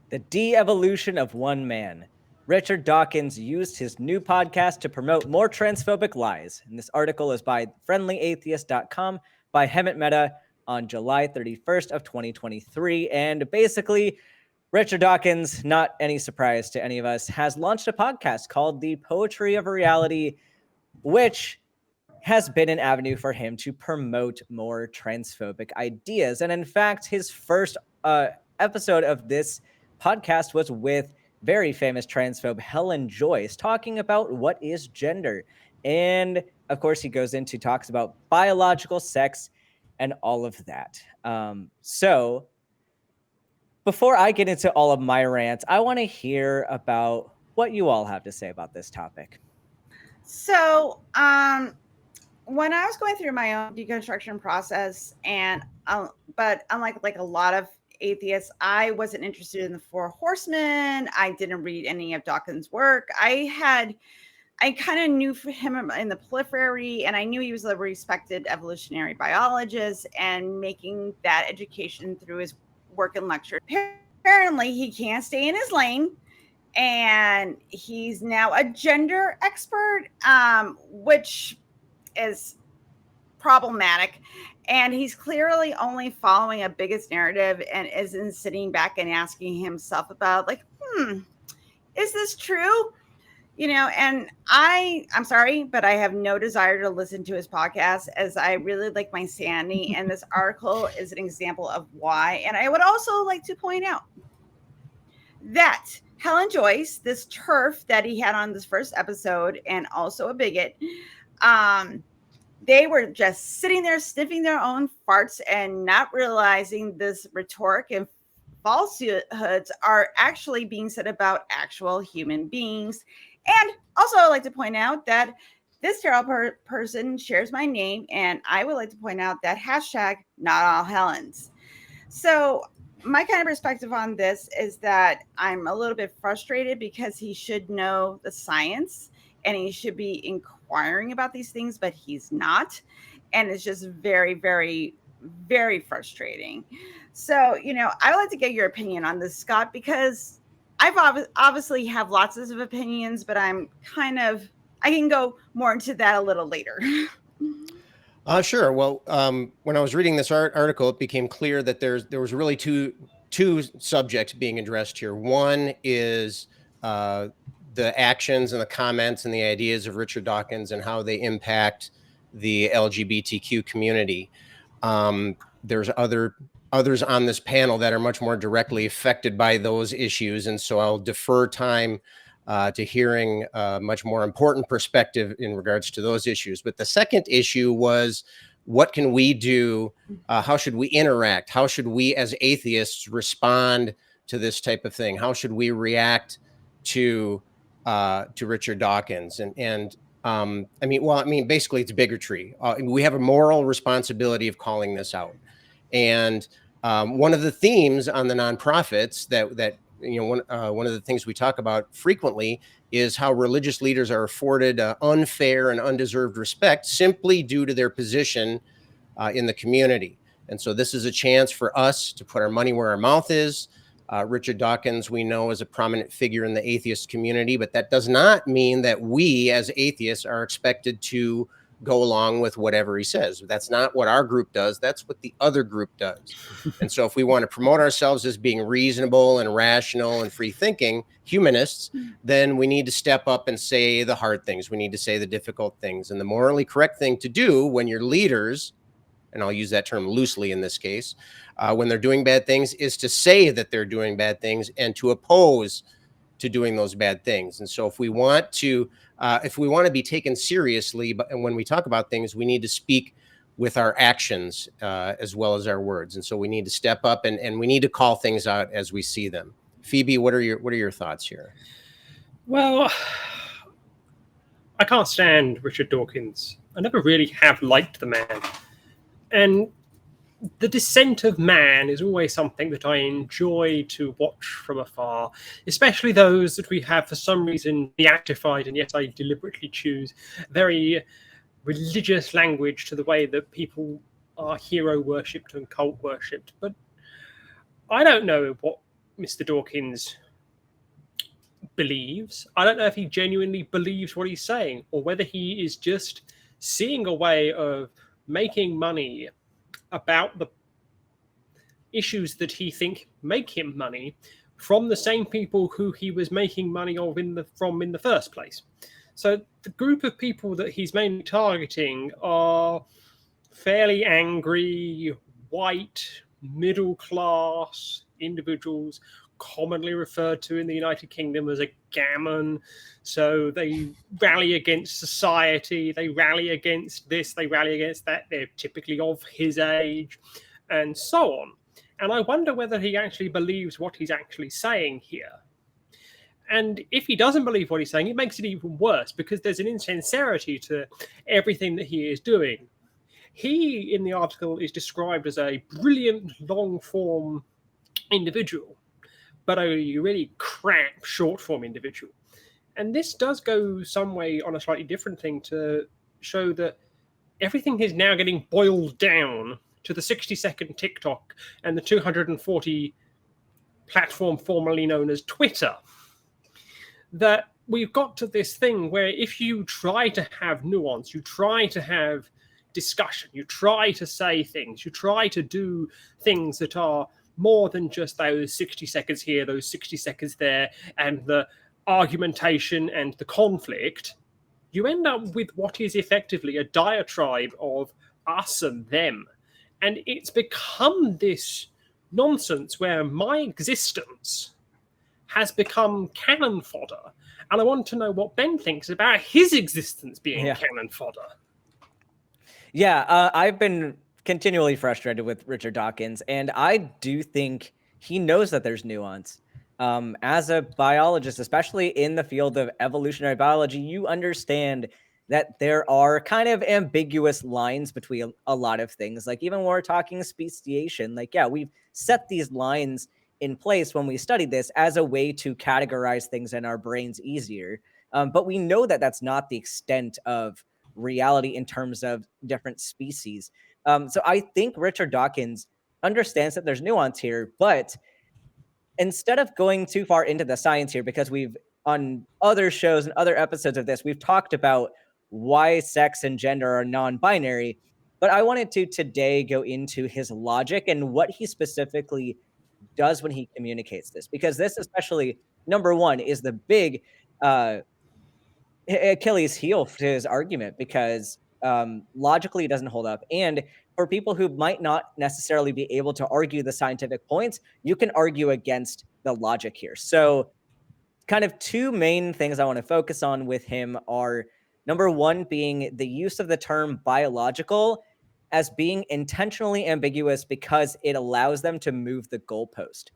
The De-Evolution of One Man. Richard Dawkins used his new podcast to promote more transphobic lies. And this article is by friendlyatheist.com by Hemant Mehta on July 31st of 2023. And basically, Richard Dawkins, not any surprise to any of us, has launched a podcast called The Poetry of Reality, which has been an avenue for him to promote more transphobic ideas. And in fact, his first episode of this podcast was with very famous transphobe Helen Joyce, talking about what is gender. And of course, he goes into talks about biological sex and all of that. So before I get into all of my rants, I want to hear about what you all have to say about this topic. So, when I was going through my own deconstruction process, and but unlike a lot of atheists, I wasn't interested in the Four Horsemen. I didn't read any of Dawkins' work. I kind of knew for him in the periphery, and I knew he was a respected evolutionary biologist, and making that education through his work and lecture. Apparently, he can't stay in his lane, and he's now a gender expert, which is problematic. And he's clearly only following a biggest narrative and isn't sitting back and asking himself about, like, is this true? And I'm sorry, but I have no desire to listen to his podcast, as I really like my sanity. And this article is an example of why. And I would also like to point out that Helen Joyce, this TERF that he had on this first episode, and also a bigot, they were just sitting there sniffing their own farts and not realizing this rhetoric and falsehoods are actually being said about actual human beings. And also, I'd like to point out that this terrible person shares my name, and I would like to point out that hashtag not all Helens. So my kind of perspective on this is that I'm a little bit frustrated, because he should know the science and he should be inquiring about these things, but he's not. And it's just very, very, very frustrating. So, I would like to get your opinion on this, Scott, because I've obviously have lots of opinions, but I can go more into that a little later. Sure. Well, when I was reading this article, it became clear that there was really two subjects being addressed here. One is the actions and the comments and the ideas of Richard Dawkins and how they impact the LGBTQ community. There's others on this panel that are much more directly affected by those issues, and so I'll defer time to hearing a much more important perspective in regards to those issues. But the second issue was, what can we do? How should we interact? How should we as atheists respond to this type of thing? How should we react to Richard Dawkins? And basically it's bigotry. We have a moral responsibility of calling this out. And one of the themes on the nonprofits that one of the things we talk about frequently is how religious leaders are afforded unfair and undeserved respect simply due to their position in the community. And so this is a chance for us to put our money where our mouth is. Richard Dawkins, we know, is a prominent figure in the atheist community, but that does not mean that we as atheists are expected to go along with whatever he says. That's not what our group does. That's what the other group does. And so if we want to promote ourselves as being reasonable and rational and free thinking humanists, then we need to step up and say the hard things. We need to say the difficult things. And the morally correct thing to do when your leaders, and I'll use that term loosely in this case, when they're doing bad things, is to say that they're doing bad things and to oppose to doing those bad things. And so if we want to be taken seriously, but when we talk about things, we need to speak with our actions as well as our words. And so we need to step up and we need to call things out as we see them. Phoebe, what are your thoughts here? Well, I can't stand Richard Dawkins. I never really have liked the man. And the descent of man is always something that I enjoy to watch from afar, especially those that we have for some reason beatified, and yet I deliberately choose very religious language to the way that people are hero worshipped and cult worshipped. But I don't know what Mr. Dawkins believes. I don't know if he genuinely believes what he's saying, or whether he is just seeing a way of making money about the issues that he think make him money from the same people who he was making money of in the first place. So the group of people that he's mainly targeting are fairly angry, white, middle class individuals, commonly referred to in the United Kingdom as a gammon. So they rally against society, they rally against this, they rally against that. They're typically of his age, and so on. And I wonder whether he actually believes what he's actually saying here. And if he doesn't believe what he's saying, it makes it even worse, because there's an insincerity to everything that he is doing. He, in the article, is described as a brilliant long-form individual, but a really crap short-form individual. And this does go some way on a slightly different thing to show that everything is now getting boiled down to the 60-second TikTok and the 240 platform formerly known as Twitter. That we've got to this thing where if you try to have nuance, you try to have discussion, you try to say things, you try to do things that are more than just those 60 seconds here, those 60 seconds there, and the argumentation and the conflict, you end up with what is effectively a diatribe of us and them. And it's become this nonsense where my existence has become cannon fodder. And I want to know what Ben thinks about his existence being cannon fodder. Yeah, I've been continually frustrated with Richard Dawkins, and I do think he knows that there's nuance. As a biologist, especially in the field of evolutionary biology, you understand that there are kind of ambiguous lines between a lot of things. Like even when we're talking speciation, like, yeah, we've set these lines in place when we studied this as a way to categorize things in our brains easier. But we know that that's not the extent of reality in terms of different species. So I think Richard Dawkins understands that there's nuance here, but instead of going too far into the science here, because we've on other shows and other episodes of this, we've talked about why sex and gender are non-binary, but I wanted to today go into his logic and what he specifically does when he communicates this, because this especially, number one, is the big Achilles heel to his argument, because logically it doesn't hold up. And for people who might not necessarily be able to argue the scientific points, you can argue against the logic here. So kind of two main things I want to focus on with him are, number one being the use of the term biological as being intentionally ambiguous because it allows them to move the goalpost.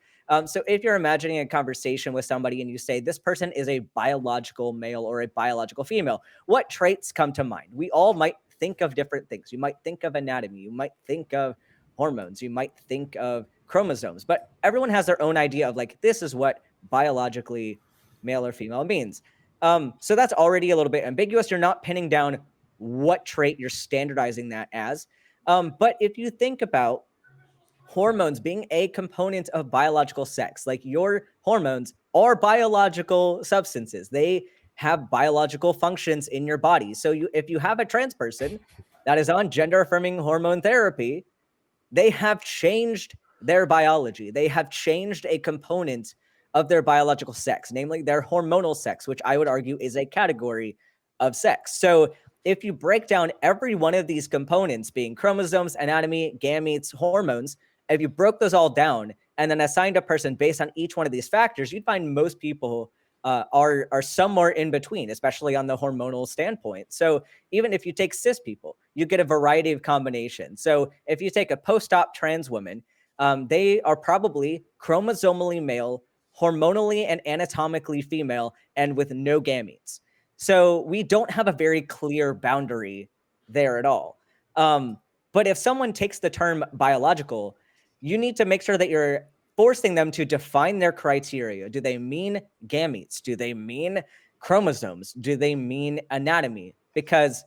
So if you're imagining a conversation with somebody and you say, this person is a biological male or a biological female, what traits come to mind? We all might think of different things. You might think of anatomy. You might think of hormones. You might think of chromosomes. But everyone has their own idea of like, this is what biologically male or female means. So that's already a little bit ambiguous. You're not pinning down what trait you're standardizing that as. But if you think about hormones being a component of biological sex, like your hormones are biological substances. They have biological functions in your body. So if you have a trans person that is on gender-affirming hormone therapy, they have changed their biology. They have changed a component of their biological sex, namely their hormonal sex, which I would argue is a category of sex. So if you break down every one of these components, being chromosomes, anatomy, gametes, hormones, if you broke those all down and then assigned a person based on each one of these factors, you'd find most people are somewhere in between, especially on the hormonal standpoint. So even if you take cis people, you get a variety of combinations. So if you take a post-op trans woman, they are probably chromosomally male, hormonally and anatomically female, and with no gametes. So we don't have a very clear boundary there at all. But if someone takes the term biological, you need to make sure that you're forcing them to define their criteria. Do they mean gametes? Do they mean chromosomes? Do they mean anatomy? Because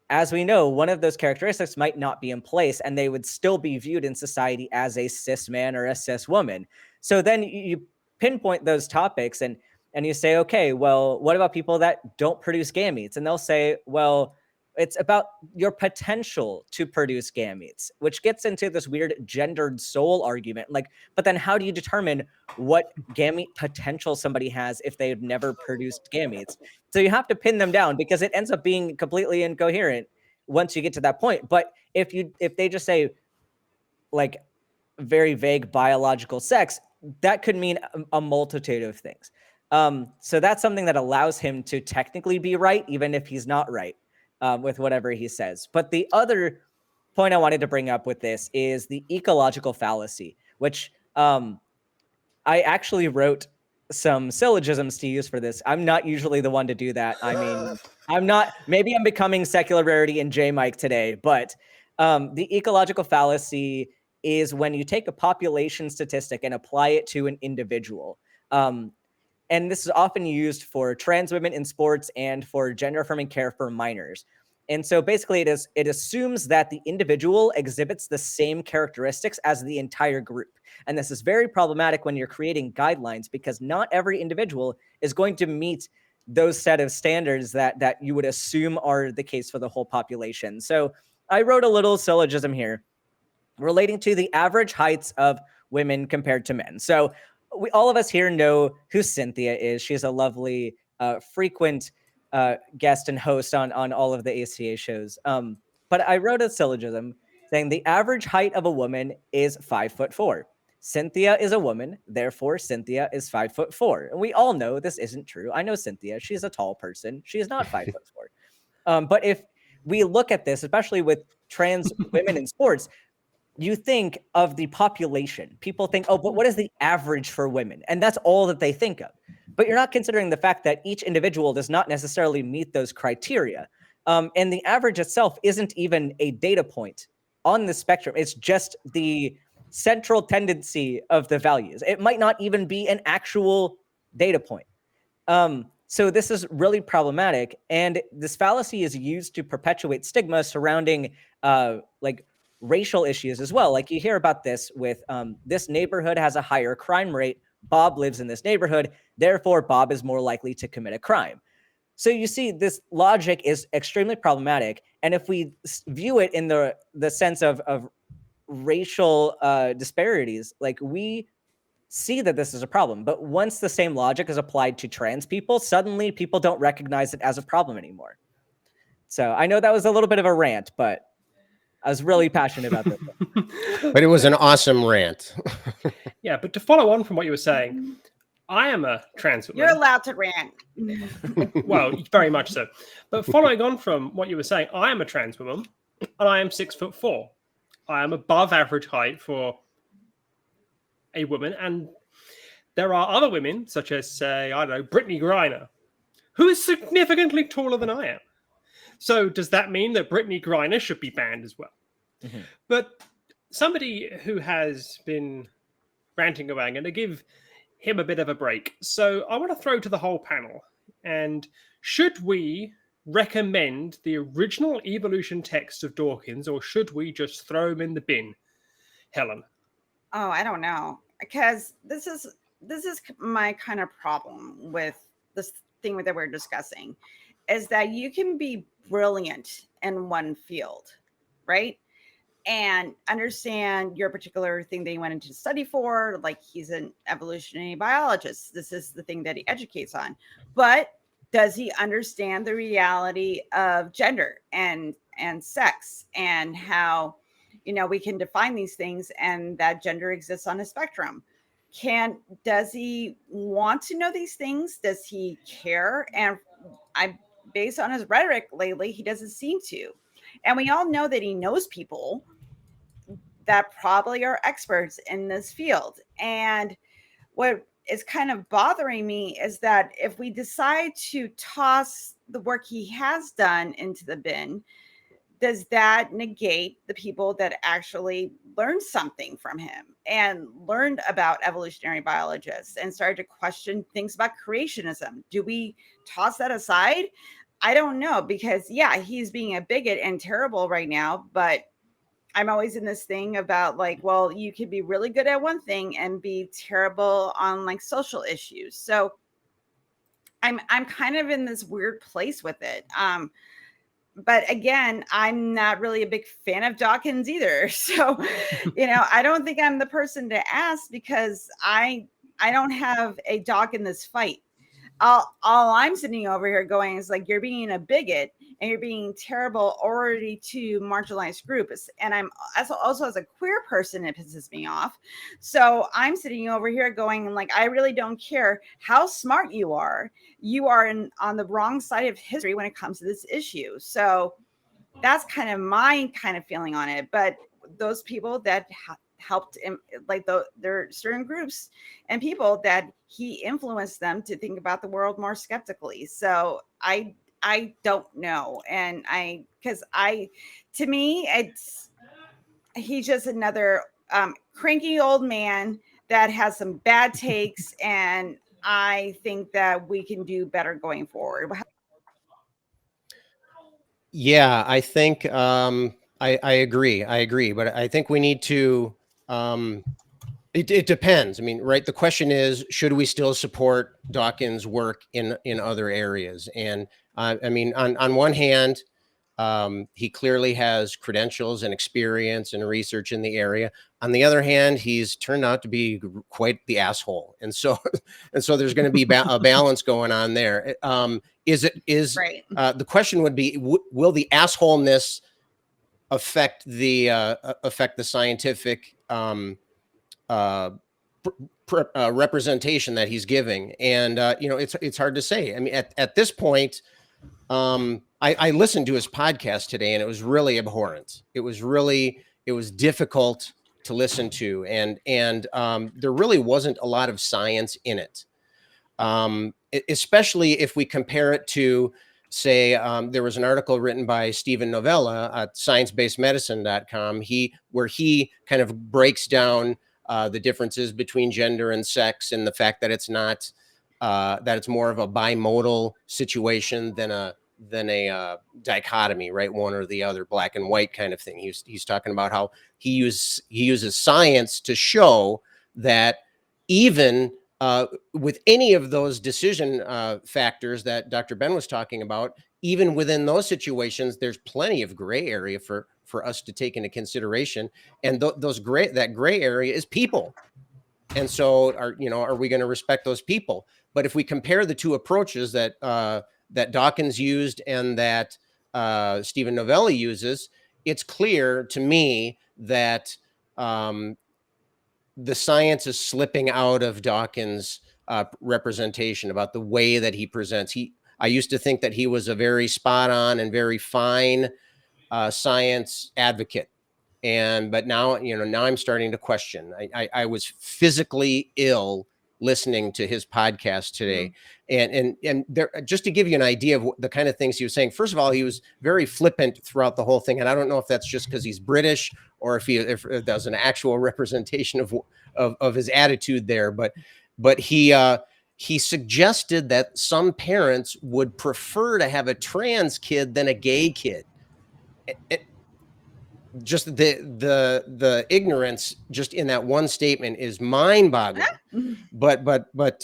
as we know, one of those characteristics might not be in place, and they would still be viewed in society as a cis man or a cis woman. So then you pinpoint those topics and you say, okay, well, what about people that don't produce gametes? And they'll say, well, it's about your potential to produce gametes, which gets into this weird gendered soul argument. Like, but then how do you determine what gamete potential somebody has if they've never produced gametes? So you have to pin them down, because it ends up being completely incoherent once you get to that point. But if they just say like very vague biological sex, that could mean a multitude of things. So that's something that allows him to technically be right, even if he's not right with whatever he says. But the other point I wanted to bring up with this is the ecological fallacy, which I actually wrote some syllogisms to use for this. I'm not usually the one to do that. I mean, maybe I'm becoming secular rarity in J-Mike today, but the ecological fallacy is when you take a population statistic and apply it to an individual. And this is often used for trans women in sports and for gender affirming care for minors. And so basically it assumes that the individual exhibits the same characteristics as the entire group. And this is very problematic when you're creating guidelines, because not every individual is going to meet those set of standards that you would assume are the case for the whole population. So I wrote a little syllogism here relating to the average heights of women compared to men. So all of us here know who Cynthia is. She's a lovely, frequent guest and host on all of the ACA shows. But I wrote a syllogism saying the average height of a woman is 5'4". Cynthia is a woman, therefore Cynthia is 5'4". And we all know this isn't true. I know Cynthia, she's a tall person. She is not 5'4". But if we look at this, especially with trans women in sports, you think of the population. People think, oh, but what is the average for women? And that's all that they think of. But you're not considering the fact that each individual does not necessarily meet those criteria. And the average itself isn't even a data point on the spectrum. It's just the central tendency of the values. It might not even be an actual data point. So this is really problematic. And this fallacy is used to perpetuate stigma surrounding like racial issues as well. Like you hear about this with this neighborhood has a higher crime rate. Bob lives in this neighborhood. Therefore, Bob is more likely to commit a crime. So you see, this logic is extremely problematic. And if we view it in the sense of racial disparities, like we see that this is a problem. But once the same logic is applied to trans people, suddenly people don't recognize it as a problem anymore. So I know that was a little bit of a rant, but I was really passionate about this. But it was an awesome rant. Yeah, but to follow on from what you were saying, I am a trans woman. You're allowed to rant. Well, very much so. But following on from what you were saying, I am a trans woman, and I am 6'4". I am above average height for a woman, and there are other women, such as, say, I don't know, Brittany Griner, who is significantly taller than I am. So does that mean that Brittany Griner should be banned as well? Mm-hmm. But somebody who has been ranting away, I'm going to give him a bit of a break. So I want to throw to the whole panel. And should we recommend the original evolution text of Dawkins, or should we just throw him in the bin? Helen? Oh, I don't know. Because this is my kind of problem with this thing that we're discussing, is that you can be brilliant in one field, right? And understand your particular thing that you went into study for, like he's an evolutionary biologist. This is the thing that he educates on. But does he understand the reality of gender and sex and how, we can define these things and that gender exists on a spectrum? Does he want to know these things? Does he care? And based on his rhetoric lately, he doesn't seem to. And we all know that he knows people that probably are experts in this field. And what is kind of bothering me is that if we decide to toss the work he has done into the bin, does that negate the people that actually learned something from him and learned about evolutionary biologists and started to question things about creationism? Do we toss that aside? I don't know, because yeah, he's being a bigot and terrible right now, but I'm always in this thing about like, well, you could be really good at one thing and be terrible on like social issues. So I'm kind of in this weird place with it. But again, I'm not really a big fan of Dawkins either. So, I don't think I'm the person to ask because I don't have a dog in this fight. All I'm sitting over here going is like, you're being a bigot and you're being terrible already to marginalized groups. And I'm also as a queer person, it pisses me off. So I'm sitting over here going like, I really don't care how smart you are. You are on the wrong side of history when it comes to this issue. So that's kind of my kind of feeling on it. But those people that helped him, like there are certain groups and people that he influenced them to think about the world more skeptically. So I don't know. And to me, he's just another cranky old man that has some bad takes. And I think that we can do better going forward. Yeah, I think I agree, but I think we need to. It depends. I mean, right? The question is, should we still support Dawkins' work in other areas? And I mean, on one hand, he clearly has credentials and experience and research in the area. On the other hand, he's turned out to be quite the asshole, and so there's going to be a balance going on there. Right. The question would be, will the assholeness affect the scientific representation that he's giving? And it's hard to say. I mean, at this point, I listened to his podcast today, and it was really abhorrent. It was difficult to listen to, and there really wasn't a lot of science in it. Especially if we compare it to, say, there was an article written by Stephen Novella at sciencebasedmedicine.com, where he kind of breaks down the differences between gender and sex, and the fact that it's not that it's more of a bimodal situation than a dichotomy, right? One or the other, black and white kind of thing. He's talking about how he uses science to show that even with any of those decision factors that Dr. Ben was talking about, even within those situations, there's plenty of gray area for us to take into consideration. And that gray area is people. And so are we going to respect those people? But if we compare the two approaches that Dawkins used and that Stephen Novella uses, it's clear to me that the science is slipping out of Dawkins' representation about the way that he presents. I used to think that he was a very spot on and very fine science advocate. But now I'm starting to question. I was physically ill listening to his podcast today. Mm-hmm. And there, just to give you an idea of the kind of things he was saying, first of all, he was very flippant throughout the whole thing. And I don't know if that's just because he's British or if there's an actual representation of his attitude there. But he suggested that some parents would prefer to have a trans kid than a gay kid. Just the ignorance just in that one statement is mind-boggling. But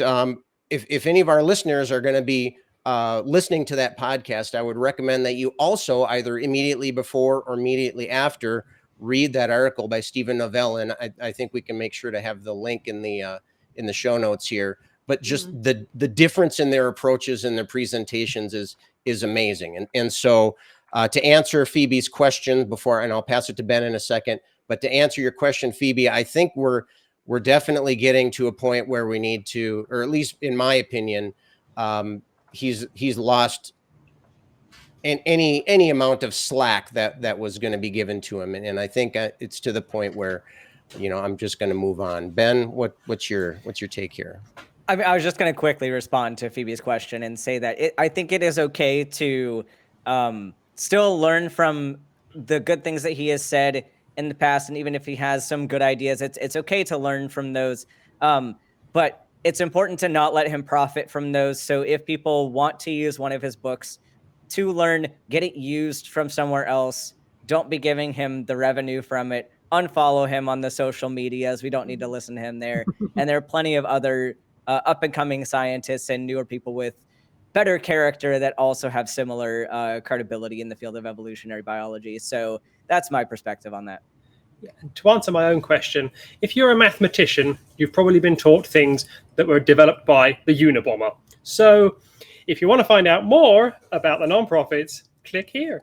if any of our listeners are going to be listening to that podcast, I would recommend that you also either immediately before or immediately after read that article by Stephen Novella. And I think we can make sure to have the link in the show notes here. But just the difference in their approaches and their presentations is amazing. And so to answer Phoebe's question and I'll pass it to Ben in a second, but to answer your question, Phoebe, I think we're definitely getting to a point where we need to, or at least in my opinion, he's lost any amount of slack that was going to be given to him. And I think it's to the point where, I'm just going to move on. Ben, what's your take here? I mean, I was just going to quickly respond to Phoebe's question and say that I think it is okay to still learn from the good things that he has said in the past. And even if he has some good ideas, it's okay to learn from those. But it's important to not let him profit from those. So if people want to use one of his books to learn, get it used from somewhere else. don't be giving him the revenue from it. Unfollow him on the social medias. We don't need to listen to him there. And there are plenty of other up and coming scientists and newer people with better character that also have similar credibility in the field of evolutionary biology. So that's my perspective on that. Yeah. And to answer my own question, if you're a mathematician, you've probably been taught things that were developed by the Unabomber. So if you want to find out more about the nonprofits, click here.